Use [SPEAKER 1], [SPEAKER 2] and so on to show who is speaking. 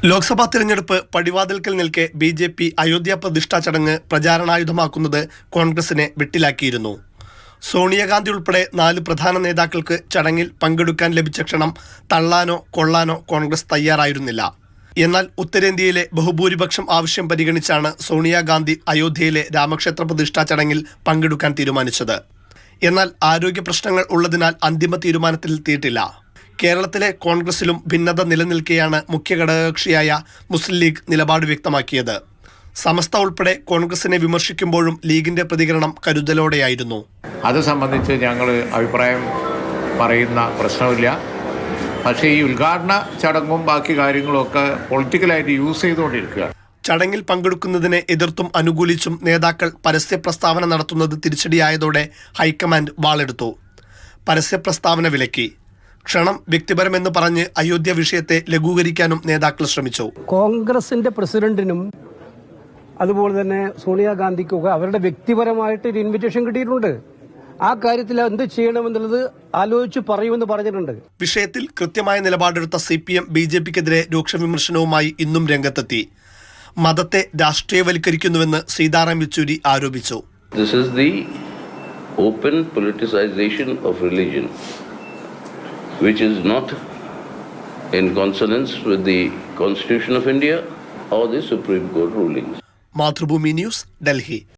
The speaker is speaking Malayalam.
[SPEAKER 1] ലോക്സഭാ തെരഞ്ഞെടുപ്പ് പടിവാതിൽക്കൽ നിൽക്കെ ബി.ജെ.പി. അയോധ്യ പ്രതിഷ്ഠാ ചടങ്ങ് പ്രചാരണായുധമാക്കുന്നത് കോൺഗ്രസിനെ വെട്ടിലാക്കിയിരുന്നു. സോണിയാഗാന്ധി ഉൾപ്പെടെ 4 പ്രധാന നേതാക്കൾക്ക് ചടങ്ങിൽ പങ്കെടുക്കാൻ ലഭിച്ച ക്ഷണം തള്ളാനോ കൊള്ളാനോ കോൺഗ്രസ് തയ്യാറായിരുന്നില്ല. എന്നാൽ ഉത്തരേന്ത്യയിലെ ബഹുഭൂരിപക്ഷം ആവശ്യം പരിഗണിച്ചാണ് സോണിയാഗാന്ധി അയോധ്യയിലെ രാമക്ഷേത്ര പ്രതിഷ്ഠാ ചടങ്ങിൽ പങ്കെടുക്കാൻ തീരുമാനിച്ചത്. എന്നാൽ ആരോഗ്യ പ്രശ്നങ്ങൾ ഉള്ളതിനാൽ അന്തിമ തീരുമാനത്തിലെത്തിയിട്ടില്ല. കേരളത്തിലെ കോൺഗ്രസിലും ഭിന്നത നിലനിൽക്കെയാണ് മുഖ്യ ഘടകകക്ഷിയായ മുസ്ലിം ലീഗ് നിലപാട് വ്യക്തമാക്കിയത്. സമസ്ത ഉൾപ്പെടെ കോൺഗ്രസിനെ വിമർശിക്കുമ്പോഴും ലീഗിന്റെ പ്രതികരണം കരുതലോടെയായിരുന്നു.
[SPEAKER 2] അത് സംബന്ധിച്ച് ഞങ്ങൾ അഭിപ്രായം പറയുന്ന പ്രശ്നമില്ല. പക്ഷേ ഈ ഉദ്ഘാടന ചടങ്ങും ബാക്കി കാര്യങ്ങളൊക്കെ പൊളിറ്റിക്കലായിട്ട് യൂസ് ചെയ്തുകൊണ്ടിരിക്കുക.
[SPEAKER 1] ചടങ്ങിൽ പങ്കെടുക്കുന്നതിനെ എതിർത്തും അനുകൂലിച്ചും നേതാക്കൾ പരസ്യ പ്രസ്താവന നടത്തുന്നത് തിരിച്ചടിയായതോടെ ഹൈക്കമാൻഡ് വാളെടുത്തു. പരസ്യ പ്രസ്താവന വിലക്കി. ക്ഷണം വ്യക്തിപരമെന്ന് പറഞ്ഞ് അയോധ്യ വിഷയത്തെ ലഘൂകരിക്കാനും നേതാക്കൾ ശ്രമിച്ചു.
[SPEAKER 3] കോൺഗ്രസിന്റെ പ്രസിഡന്റിനും അതുപോലെ തന്നെ സോണിയാഗാന്ധിക്കൊക്കെ അവരുടെ വ്യക്തിപരമായിട്ട് ഒരു ഇൻവിറ്റേഷൻ കിട്ടിയിട്ടുണ്ട്. ആ കാര്യത്തിൽ എന്ത് ചെയ്യണമെന്നുള്ളത് ആലോചിച്ച് പറയുമെന്ന് പറഞ്ഞിട്ടുണ്ട്.
[SPEAKER 1] വിഷയത്തിൽ കൃത്യമായ നിലപാടെടുത്ത CPM BJP-ക്കെതിരെ രൂക്ഷ വിമർശനവുമായി ഇന്നും രംഗത്തെത്തി. മതത്തെ രാഷ്ട്രീയവൽക്കരിക്കുന്നുവെന്ന് സീതാറാം യെച്ചൂരി ആരോപിച്ചു.
[SPEAKER 4] This is the open politicization of religion, which is not in consonance with the Constitution of India or the Supreme Court rulings.
[SPEAKER 1] Mathrubhumi news, Delhi.